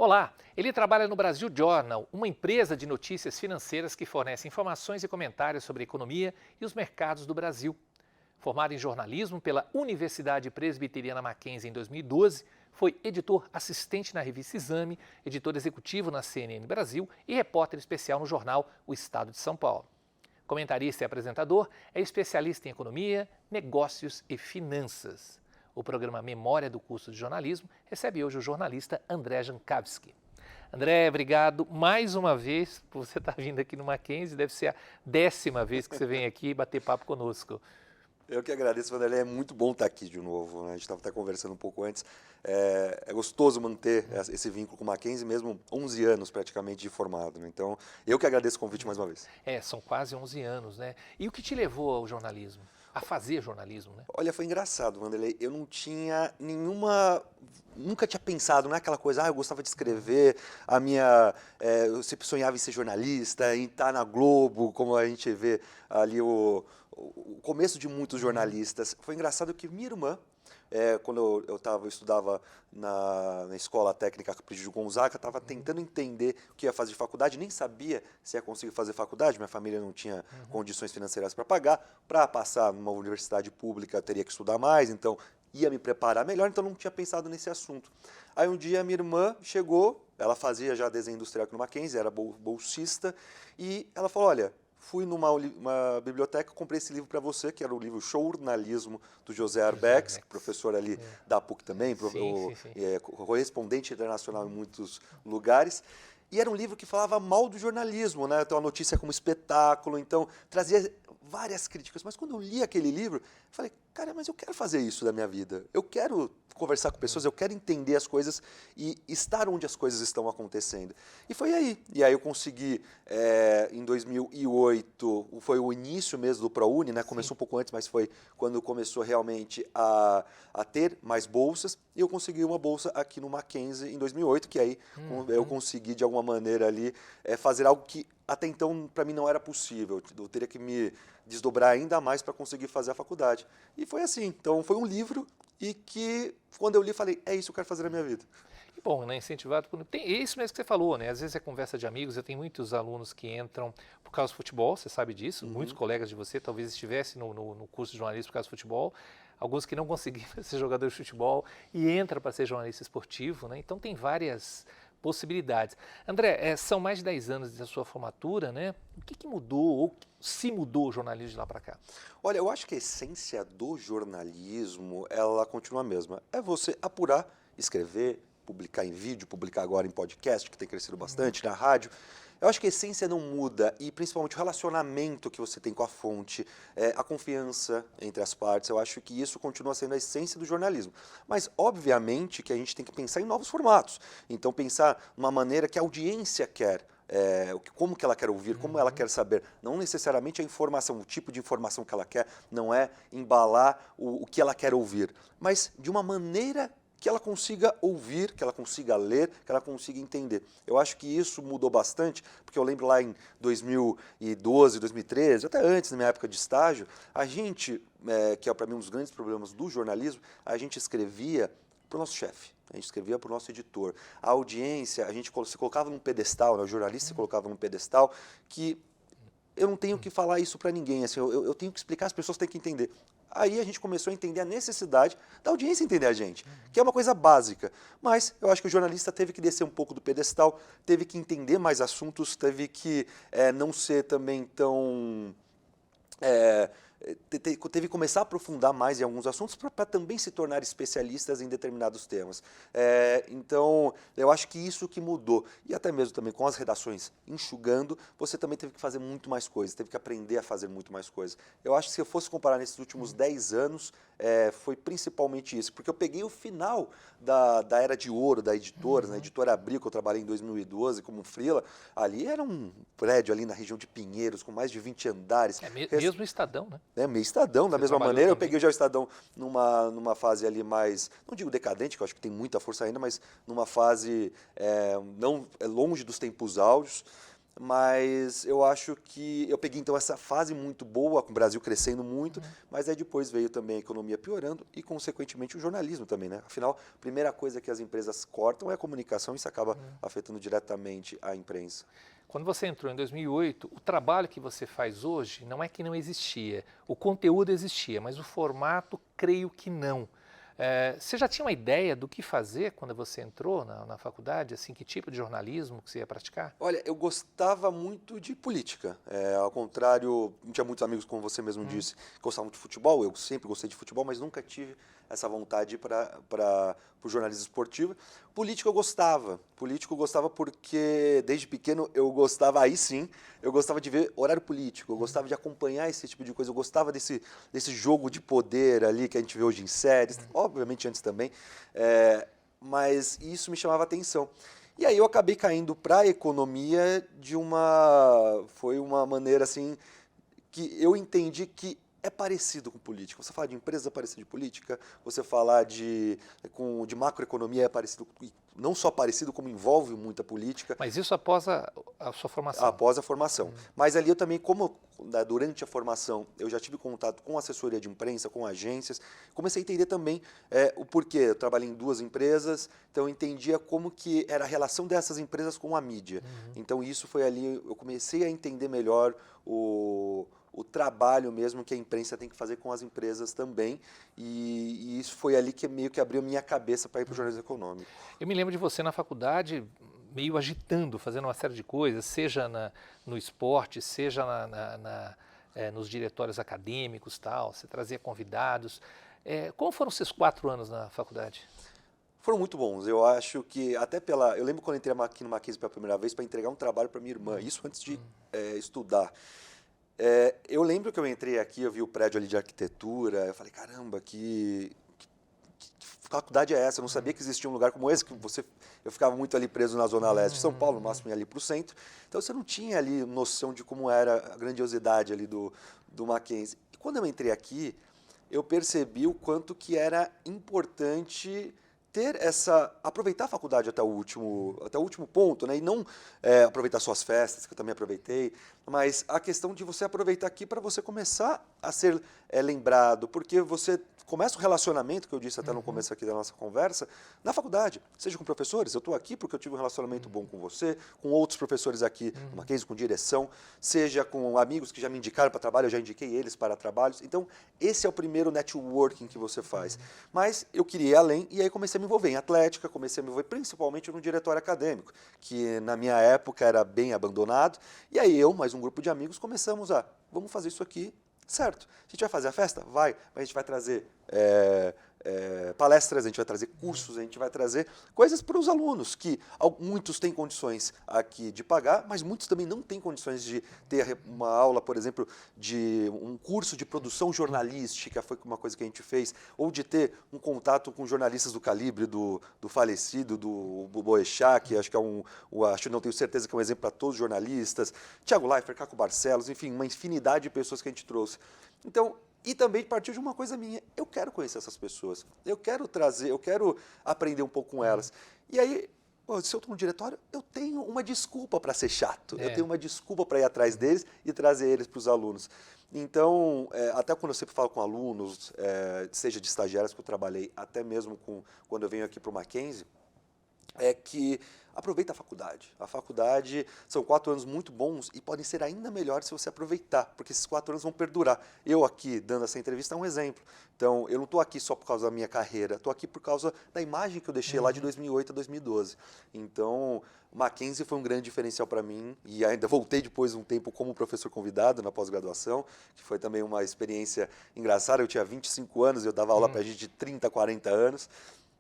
Olá, ele trabalha no Brasil Journal, uma empresa de notícias financeiras que fornece informações e comentários sobre a economia e os mercados do Brasil. Formado em jornalismo pela Universidade Presbiteriana Mackenzie em 2012, foi editor assistente na revista Exame, editor executivo na CNN Brasil e repórter especial no jornal O Estado de São Paulo. Comentarista e apresentador, é especialista em economia, negócios e finanças. O programa Memória do Curso de Jornalismo recebe hoje o jornalista André Jankowski. André, obrigado mais uma vez por você estar vindo aqui no Mackenzie. Deve ser a 10ª vez que você vem aqui bater papo conosco. Eu que agradeço, Vanderlei. É muito bom estar aqui de novo, né? A gente estava até conversando um pouco antes. É gostoso manter esse vínculo com o Mackenzie, mesmo 11 anos praticamente de formado, né? Então, eu que agradeço o convite mais uma vez. São quase 11 anos, né? E o que te levou ao jornalismo? A fazer jornalismo, né? Olha, foi engraçado, Vanderlei. Eu não tinha nunca tinha pensado, não é aquela coisa, eu gostava de escrever, eu sempre sonhava em ser jornalista, em estar na Globo, como a gente vê ali o começo de muitos jornalistas. Foi engraçado que minha irmã, quando eu estudava na Escola Técnica Capricho de Gonzaga, estava tentando entender o que ia fazer de faculdade, nem sabia se ia conseguir fazer faculdade, minha família não tinha condições financeiras para pagar, para passar numa universidade pública eu teria que estudar mais, então ia me preparar melhor, então não tinha pensado nesse assunto. Aí um dia minha irmã chegou, ela fazia já desenho industrial aqui no Mackenzie, era bolsista, e ela falou, olha, fui numa biblioteca, comprei esse livro para você, que era o livro Jornalismo, do José Arbex, professor ali da PUC também, correspondente internacional em muitos lugares. E era um livro que falava mal do jornalismo, né? Então a notícia como espetáculo, então trazia várias críticas. Mas quando eu li aquele livro, eu falei, cara, mas eu quero fazer isso da minha vida. Eu quero conversar com pessoas, eu quero entender as coisas e estar onde as coisas estão acontecendo. E foi aí. E aí eu consegui, em 2008, foi o início mesmo do ProUni, né? Começou um pouco antes, mas foi quando começou realmente a ter mais bolsas. E eu consegui uma bolsa aqui no Mackenzie em 2008, que aí eu consegui, de alguma maneira ali, fazer algo que até então para mim não era possível. Eu teria que me desdobrar ainda mais para conseguir fazer a faculdade. E foi assim. Então foi um livro e que quando eu li falei, é isso que eu quero fazer na minha vida. E bom, né, incentivado por... É isso mesmo que você falou, né? Às vezes é conversa de amigos, eu tenho muitos alunos que entram por causa do futebol, você sabe disso, muitos colegas de você talvez estivessem no curso de jornalismo por causa do futebol, alguns que não conseguiram ser jogador de futebol e entram para ser jornalista esportivo, né? Então tem várias possibilidades. André, são mais de 10 anos da sua formatura, né? O que mudou, ou se mudou o jornalismo de lá para cá? Olha, eu acho que a essência do jornalismo, ela continua a mesma. É você apurar, escrever, publicar em vídeo, publicar agora em podcast, que tem crescido bastante, na rádio. Eu acho que a essência não muda e principalmente o relacionamento que você tem com a fonte, a confiança entre as partes, eu acho que isso continua sendo a essência do jornalismo. Mas, obviamente, que a gente tem que pensar em novos formatos. Então, pensar numa maneira que a audiência quer. Como que ela quer ouvir, como ela quer saber. Não necessariamente a informação, o tipo de informação que ela quer, não é embalar o que ela quer ouvir, mas de uma maneira que ela consiga ouvir, que ela consiga ler, que ela consiga entender. Eu acho que isso mudou bastante, porque eu lembro lá em 2012, 2013, até antes, na minha época de estágio, a gente, que é para mim um dos grandes problemas do jornalismo, a gente escrevia para o nosso chefe, a gente escrevia para o nosso editor. A audiência, a gente se colocava num pedestal, né, o jornalista se colocava num pedestal que eu não tenho que falar isso para ninguém, assim, eu tenho que explicar, as pessoas têm que entender. Aí a gente começou a entender a necessidade da audiência entender a gente, que é uma coisa básica. Mas eu acho que o jornalista teve que descer um pouco do pedestal, teve que entender mais assuntos, teve que não ser também tão... teve que começar a aprofundar mais em alguns assuntos para também se tornar especialistas em determinados temas. Então, eu acho que isso que mudou. E até mesmo também com as redações enxugando, você também teve que fazer muito mais coisas, teve que aprender a fazer muito mais coisas. Eu acho que se eu fosse comparar nesses últimos 10 anos, foi principalmente isso. Porque eu peguei o final da era de ouro da editora, na Editora Abril, que eu trabalhei em 2012 como freela. Ali era um prédio ali na região de Pinheiros, com mais de 20 andares. Mesmo o Estadão, né? Meio Estadão, da mesma maneira. Eu também. peguei já o Estadão numa fase ali mais, não digo decadente, que eu acho que tem muita força ainda, mas numa fase não longe dos tempos áureos. mas eu acho que eu peguei então essa fase muito boa, com o Brasil crescendo muito, mas aí depois veio também a economia piorando e, consequentemente, o jornalismo também, né? Afinal, a primeira coisa que as empresas cortam é a comunicação e isso acaba afetando diretamente a imprensa. Quando você entrou em 2008, o trabalho que você faz hoje não é que não existia. O conteúdo existia, mas o formato, creio que não. Você já tinha uma ideia do que fazer quando você entrou na faculdade? Assim, que tipo de jornalismo que você ia praticar? Olha, eu gostava muito de política. Ao contrário, não tinha muitos amigos, como você mesmo disse, que gostavam de futebol. Eu sempre gostei de futebol, mas nunca tive essa vontade para o jornalismo esportivo. Política eu gostava. Político eu gostava porque, desde pequeno, eu gostava, aí sim, eu gostava de ver horário político, eu gostava de acompanhar esse tipo de coisa, eu gostava desse jogo de poder ali que a gente vê hoje em séries, obviamente antes também, mas isso me chamava atenção. E aí eu acabei caindo para a economia foi uma maneira assim, que eu entendi que é parecido com política. Você falar de empresa é parecido de política, você falar de macroeconomia é parecido, não só parecido, como envolve muita política. Mas isso após a sua formação? Após a formação. Mas ali eu também, durante a formação, eu já tive contato com assessoria de imprensa, com agências, comecei a entender também o porquê. Eu trabalhei em 2 empresas, então eu entendia como que era a relação dessas empresas com a mídia. Então isso foi ali, eu comecei a entender melhor o trabalho mesmo que a imprensa tem que fazer com as empresas também, e isso foi ali que meio que abriu minha cabeça para ir para o jornalismo econômico. Eu me lembro de você na faculdade meio agitando, fazendo uma série de coisas, seja no esporte, seja nos diretórios acadêmicos, tal. Você trazia convidados. Como foram os seus 4 anos na faculdade? Foram muito bons. Eu acho que eu lembro quando eu entrei aqui no Mackenzie pela primeira vez para entregar um trabalho para minha irmã, isso antes de estudar. Eu lembro que eu entrei aqui, eu vi o prédio ali de arquitetura, eu falei, caramba, que faculdade é essa? Eu não sabia que existia um lugar como esse, eu ficava muito ali preso na zona leste de São Paulo, no máximo ia ali para o centro, então você não tinha ali noção de como era a grandiosidade ali do Mackenzie. E quando eu entrei aqui, eu percebi o quanto que era importante aproveitar a faculdade até o último ponto, né? E não aproveitar suas festas, que eu também aproveitei, mas a questão de você aproveitar aqui para você começar a ser lembrado, porque você começa o relacionamento, que eu disse até no começo aqui da nossa conversa, na faculdade, seja com professores, eu estou aqui porque eu tive um relacionamento bom com você, com outros professores aqui, no Mackenzie, com direção, seja com amigos que já me indicaram para trabalho, eu já indiquei eles para trabalhos, então esse é o primeiro networking que você faz. Mas eu queria ir além e aí comecei a me envolver em atlética, comecei a me envolver principalmente no diretório acadêmico, que na minha época era bem abandonado, e aí eu, mais um grupo de amigos, começamos vamos fazer isso aqui. Certo. A gente vai fazer a festa? Vai. Mas a gente vai trazer palestras, a gente vai trazer cursos, a gente vai trazer coisas para os alunos, que muitos têm condições aqui de pagar, mas muitos também não têm condições de ter uma aula, por exemplo, de um curso de produção jornalística, foi uma coisa que a gente fez, ou de ter um contato com jornalistas do calibre do falecido, do Boechat, que acho que não tenho certeza que é um exemplo para todos os jornalistas, Thiago Leifert, Caco Barcelos, enfim, uma infinidade de pessoas que a gente trouxe. Então, e também partiu de uma coisa minha, eu quero conhecer essas pessoas, eu quero aprender um pouco com elas. E aí, se eu estou no diretório, eu tenho uma desculpa para ser chato, eu tenho uma desculpa para ir atrás deles e trazer eles para os alunos. Então, até quando eu sempre falo com alunos, seja de estagiários que eu trabalhei, até mesmo quando eu venho aqui para o Mackenzie, é que aproveita a faculdade. A faculdade são 4 anos muito bons e podem ser ainda melhores se você aproveitar, porque esses 4 anos vão perdurar. Eu aqui, dando essa entrevista, é um exemplo. Então, eu não estou aqui só por causa da minha carreira, estou aqui por causa da imagem que eu deixei lá de 2008 a 2012. Então, Mackenzie foi um grande diferencial para mim e ainda voltei depois de um tempo como professor convidado na pós-graduação, que foi também uma experiência engraçada. Eu tinha 25 anos e eu dava aula para gente de 30, 40 anos.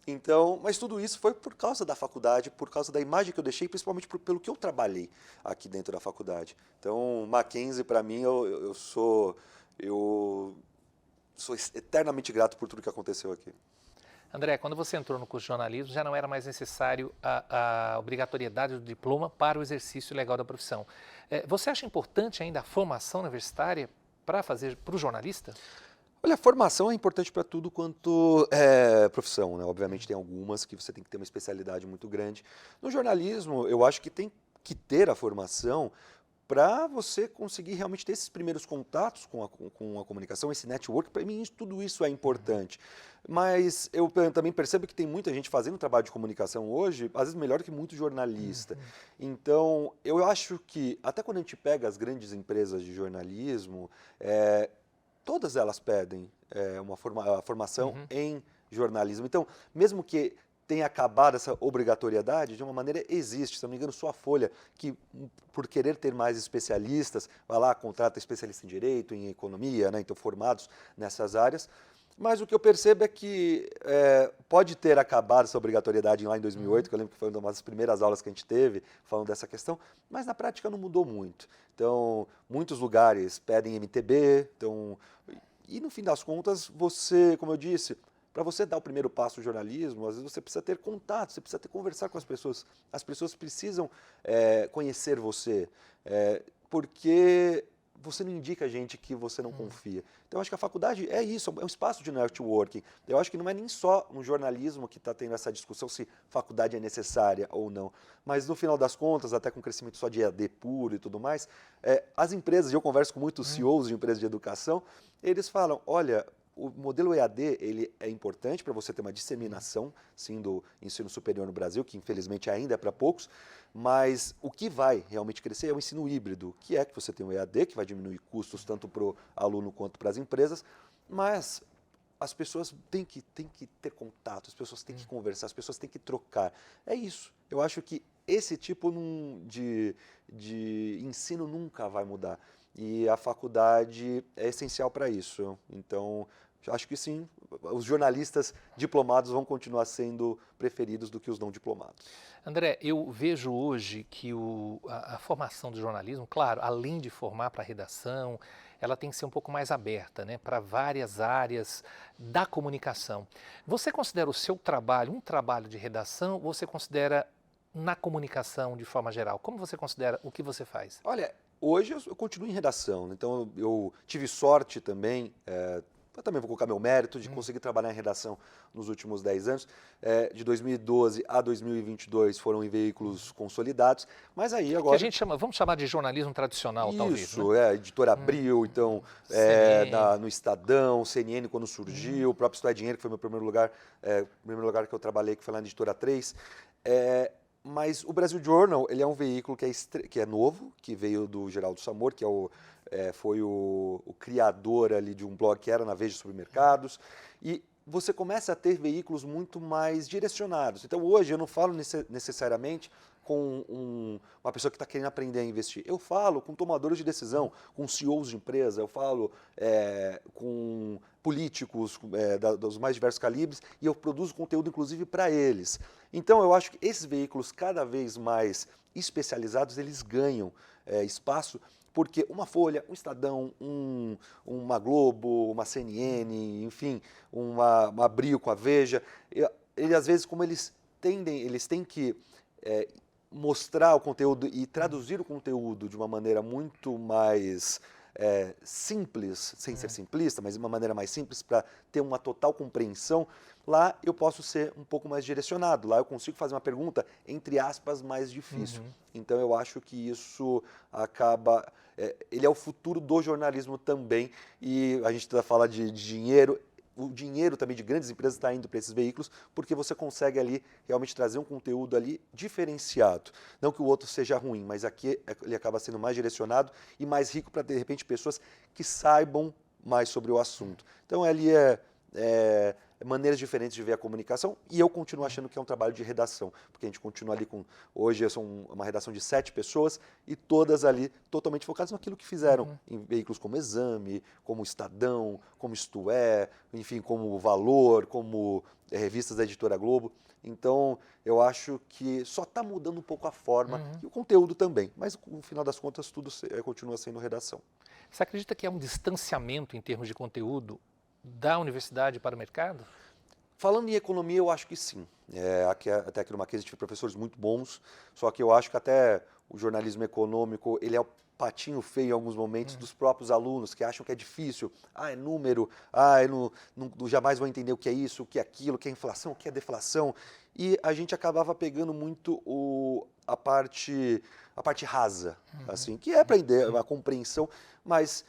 Então, mas tudo isso foi por causa da faculdade, por causa da imagem que eu deixei, principalmente pelo que eu trabalhei aqui dentro da faculdade. Então, Mackenzie, para mim, eu sou eternamente grato por tudo que aconteceu aqui. André, quando você entrou no curso de jornalismo, já não era mais necessário a obrigatoriedade do diploma para o exercício legal da profissão. Você acha importante ainda a formação universitária para o jornalista? Olha, a formação é importante para tudo quanto profissão, né? Obviamente tem algumas que você tem que ter uma especialidade muito grande. No jornalismo, eu acho que tem que ter a formação para você conseguir realmente ter esses primeiros contatos com a comunicação, esse network. Para mim, tudo isso é importante. Mas eu também percebo que tem muita gente fazendo trabalho de comunicação hoje, às vezes melhor que muito jornalista. Então, eu acho que, até quando a gente pega as grandes empresas de jornalismo, todas elas pedem a formação em jornalismo. Então, mesmo que tenha acabado essa obrigatoriedade, de uma maneira existe. Se não me engano, só a Folha, que por querer ter mais especialistas, vai lá, contrata especialista em direito, em economia, né, então formados nessas áreas. Mas o que eu percebo é que pode ter acabado essa obrigatoriedade lá em 2008, que eu lembro que foi uma das primeiras aulas que a gente teve falando dessa questão, mas na prática não mudou muito. Então, muitos lugares pedem MTB, então, e no fim das contas, você, como eu disse, para você dar o primeiro passo no jornalismo, às vezes você precisa ter contato, você precisa conversar com as pessoas. As pessoas precisam conhecer você, porque você não indica gente que você não confia. Então, eu acho que a faculdade é isso, é um espaço de networking. Eu acho que não é nem só no jornalismo que está tendo essa discussão se faculdade é necessária ou não, mas no final das contas, até com o crescimento só de EAD puro e tudo mais, as empresas, e eu converso com muitos CEOs de empresas de educação, eles falam, olha, o modelo EAD ele é importante para você ter uma disseminação, sim, do ensino superior no Brasil, que infelizmente ainda é para poucos, mas o que vai realmente crescer é o ensino híbrido, que é que você tem o EAD, que vai diminuir custos tanto para o aluno quanto para as empresas, mas as pessoas têm que ter contato, as pessoas têm que conversar, as pessoas têm que trocar. É isso. Eu acho que esse tipo de ensino nunca vai mudar. E a faculdade é essencial para isso. Então, acho que sim, os jornalistas diplomados vão continuar sendo preferidos do que os não diplomados. André, eu vejo hoje que a formação do jornalismo, claro, além de formar para a redação, ela tem que ser um pouco mais aberta, né, para várias áreas da comunicação. Você considera o seu trabalho um trabalho de redação ou você considera na comunicação de forma geral? Como você considera o que você faz? Olha, hoje eu continuo em redação, então eu tive sorte também, eu também vou colocar meu mérito de conseguir trabalhar em redação nos últimos 10 anos. De 2012 a 2022 foram em veículos consolidados, mas aí agora... Que a gente chama, vamos chamar de jornalismo tradicional, talvez, né? Isso, Editora Abril, então, CNN. no Estadão, CNN quando surgiu, o próprio Isto é Dinheiro, que foi o meu primeiro lugar que eu trabalhei, que foi lá na Editora 3. Mas o Brasil Journal, ele é um veículo que é novo, que veio do Geraldo Samor, que foi o criador ali de um blog que era na Veja Supermercados, e você começa a ter veículos muito mais direcionados. Então, hoje, eu não falo necessariamente com uma pessoa que está querendo aprender a investir. Eu falo com tomadores de decisão, com CEOs de empresa, eu falo com políticos dos mais diversos calibres, e eu produzo conteúdo, inclusive, para eles. Então, eu acho que esses veículos cada vez mais especializados, eles ganham espaço, porque uma Folha, um Estadão, uma Globo, uma CNN, enfim, uma Abril com a Veja, eles, às vezes, como eles têm que mostrar o conteúdo e traduzir o conteúdo de uma maneira muito mais simples, sem ser simplista, mas de uma maneira mais simples para ter uma total compreensão, lá eu posso ser um pouco mais direcionado, lá eu consigo fazer uma pergunta, entre aspas, mais difícil. Então eu acho que isso acaba... ele é o futuro do jornalismo também, e a gente fala de dinheiro, o dinheiro também de grandes empresas está indo para esses veículos, porque você consegue ali realmente trazer um conteúdo ali diferenciado. Não que o outro seja ruim, mas aqui ele acaba sendo mais direcionado e mais rico para, de repente, pessoas que saibam mais sobre o assunto. Então, ali maneiras diferentes de ver a comunicação, e eu continuo achando que é um trabalho de redação, porque a gente continua ali hoje são uma redação de 7 pessoas, e todas ali totalmente focadas naquilo que fizeram, em veículos como Exame, como Estadão, como Isto É, enfim, como Valor, como revistas da Editora Globo. Então, eu acho que só está mudando um pouco a forma, e o conteúdo também, mas no final das contas tudo continua sendo redação. Você acredita que é um distanciamento em termos de conteúdo da universidade para o mercado? Falando em economia, eu acho que sim. Até aqui no Mackenzie tive professores muito bons, só que eu acho que até o jornalismo econômico, ele é patinho feio em alguns momentos dos próprios alunos que acham que é difícil. Ah, é número, eu jamais vou entender o que é isso, o que é aquilo, o que é inflação, o que é deflação. E a gente acabava pegando muito a parte rasa, assim, que é aprender a compreensão, mas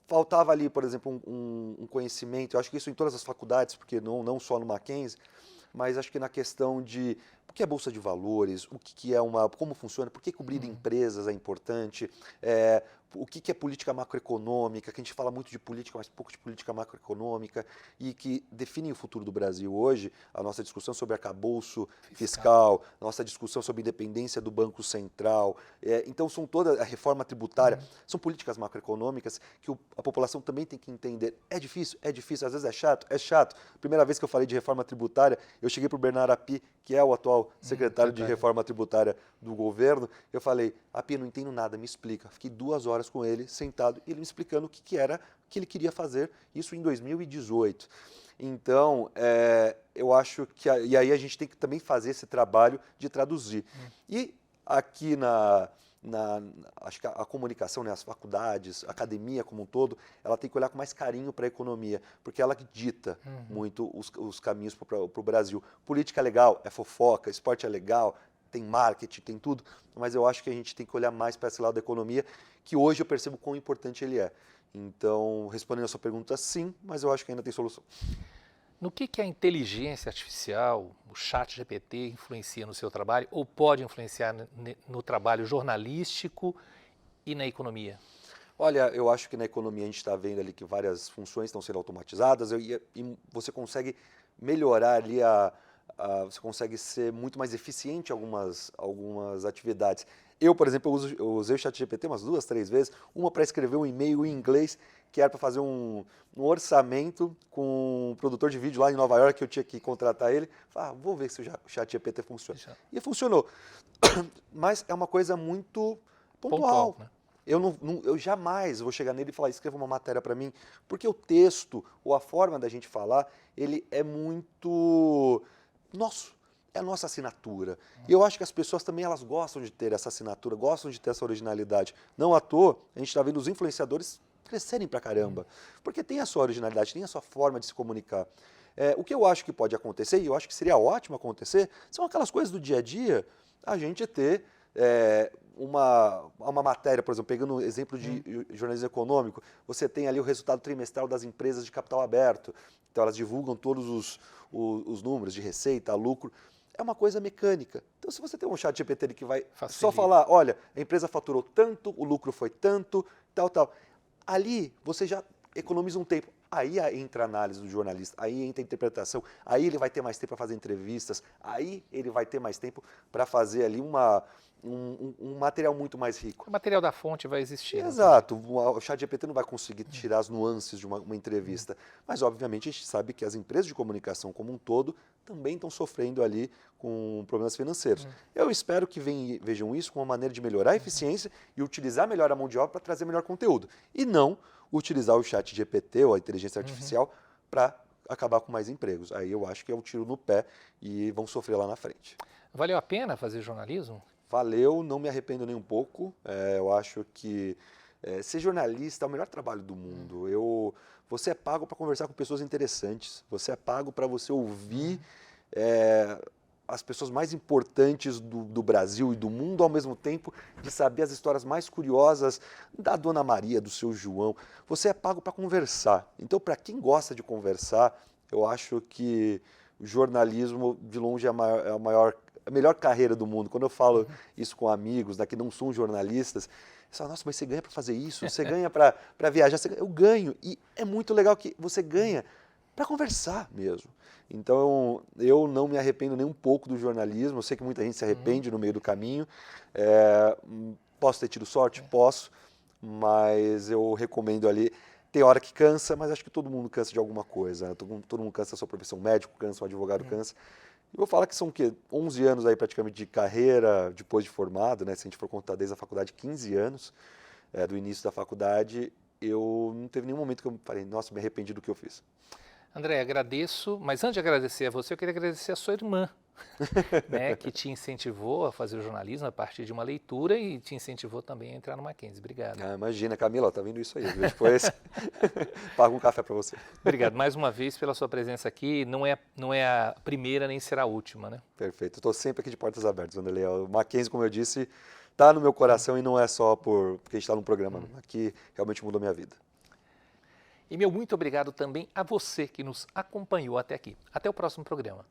faltava ali, por exemplo, um conhecimento. Eu acho que isso em todas as faculdades, porque não só no Mackenzie, mas acho que na questão de o que é bolsa de valores, como funciona, por que cobrir empresas é importante, o que é política macroeconômica, que a gente fala muito de política, mas pouco de política macroeconômica, e que definem o futuro do Brasil hoje, a nossa discussão sobre arcabouço fiscal, nossa discussão sobre independência do Banco Central, então são toda a reforma tributária, são políticas macroeconômicas que a população também tem que entender. É difícil, às vezes é chato. Primeira vez que eu falei de reforma tributária, eu cheguei para o Bernardo Api, que é o atual secretário de reforma tributária do governo, eu falei, Api, não entendo nada, me explica. Fiquei 2 horas com ele, sentado, e ele me explicando o que era, o que ele queria fazer, isso em 2018. Então, eu acho que, e aí a gente tem que também fazer esse trabalho de traduzir. E aqui acho que a comunicação, né, as faculdades, a academia como um todo, ela tem que olhar com mais carinho para a economia, porque ela que dita muito os caminhos para o Brasil. Política é legal, é fofoca, esporte é legal, tem marketing, tem tudo, mas eu acho que a gente tem que olhar mais para esse lado da economia, que hoje eu percebo quão importante ele é. Então, respondendo a sua pergunta, sim, mas eu acho que ainda tem solução. No que a inteligência artificial, o chat GPT, influencia no seu trabalho ou pode influenciar no trabalho jornalístico e na economia? Olha, eu acho que na economia a gente está vendo ali que várias funções estão sendo automatizadas e você consegue melhorar ali você consegue ser muito mais eficiente em algumas atividades. Eu, por exemplo, eu usei o ChatGPT umas 2, 3 vezes, uma para escrever um e-mail em inglês, que era para fazer um orçamento com um produtor de vídeo lá em Nova York, que eu tinha que contratar ele. Falei, vou ver se o ChatGPT funciona. E funcionou. Mas é uma coisa muito pontual. Né? Eu jamais vou chegar nele e falar, escreva uma matéria para mim, porque o texto ou a forma da gente falar, ele é muito nosso, é a nossa assinatura. E eu acho que as pessoas também elas gostam de ter essa assinatura, gostam de ter essa originalidade. Não à toa, a gente está vendo os influenciadores crescerem pra caramba, porque tem a sua originalidade, tem a sua forma de se comunicar. O que eu acho que pode acontecer, e eu acho que seria ótimo acontecer, são aquelas coisas do dia a dia, a gente ter uma matéria, por exemplo, pegando o exemplo de jornalismo econômico, você tem ali o resultado trimestral das empresas de capital aberto, então elas divulgam todos os números de receita, lucro, é uma coisa mecânica. Então se você tem um chat GPT que vai só falar, olha, a empresa faturou tanto, o lucro foi tanto, tal, ali você já economiza um tempo. Aí entra a análise do jornalista, aí entra a interpretação, aí ele vai ter mais tempo para fazer entrevistas, aí ele vai ter mais tempo para fazer ali um material muito mais rico. O material da fonte vai existir. Exato, o ChatGPT não vai conseguir tirar as nuances de uma entrevista, mas obviamente a gente sabe que as empresas de comunicação como um todo também estão sofrendo ali com problemas financeiros. Eu espero que vejam isso como uma maneira de melhorar a eficiência e utilizar melhor a mão de obra para trazer melhor conteúdo, e não utilizar o ChatGPT ou a inteligência artificial para acabar com mais empregos. Aí eu acho que é um tiro no pé e vão sofrer lá na frente. Valeu a pena fazer jornalismo? Valeu, não me arrependo nem um pouco. Eu acho que ser jornalista é o melhor trabalho do mundo. Você é pago para conversar com pessoas interessantes, você é pago para você ouvir as pessoas mais importantes do Brasil e do mundo, ao mesmo tempo de saber as histórias mais curiosas da Dona Maria, do seu João. Você é pago para conversar. Então, para quem gosta de conversar, eu acho que o jornalismo, de longe, é a melhor carreira do mundo. Quando eu falo isso com amigos que não são jornalistas, eles falam, nossa, mas você ganha para fazer isso, você ganha para viajar. Eu ganho. E é muito legal que você ganha para conversar mesmo. Então, eu não me arrependo nem um pouco do jornalismo. Eu sei que muita gente se arrepende no meio do caminho. Posso ter tido sorte? Posso. Mas eu recomendo ali. Tem hora que cansa, mas acho que todo mundo cansa de alguma coisa. Todo mundo cansa da sua profissão, médico cansa, o advogado cansa. Eu vou falar que são 11 anos aí praticamente de carreira depois de formado, né? Se a gente for contar desde a faculdade, 15 anos do início da faculdade, eu não teve nenhum momento que eu falei, nossa, me arrependi do que eu fiz. André, agradeço, mas antes de agradecer a você, eu queria agradecer a sua irmã, né, que te incentivou a fazer o jornalismo a partir de uma leitura e te incentivou também a entrar no Mackenzie. Obrigado. Ah, imagina, Camila, ó, tá vendo isso aí, viu? Depois pago um café para você. Obrigado mais uma vez pela sua presença aqui. Não é a primeira nem será a última, né? Perfeito, estou sempre aqui de portas abertas, Vanderlei. O Mackenzie, como eu disse, está no meu coração e não é só porque a gente está num programa, não. Aqui realmente mudou minha vida. E meu muito obrigado também a você que nos acompanhou até aqui. Até o próximo programa.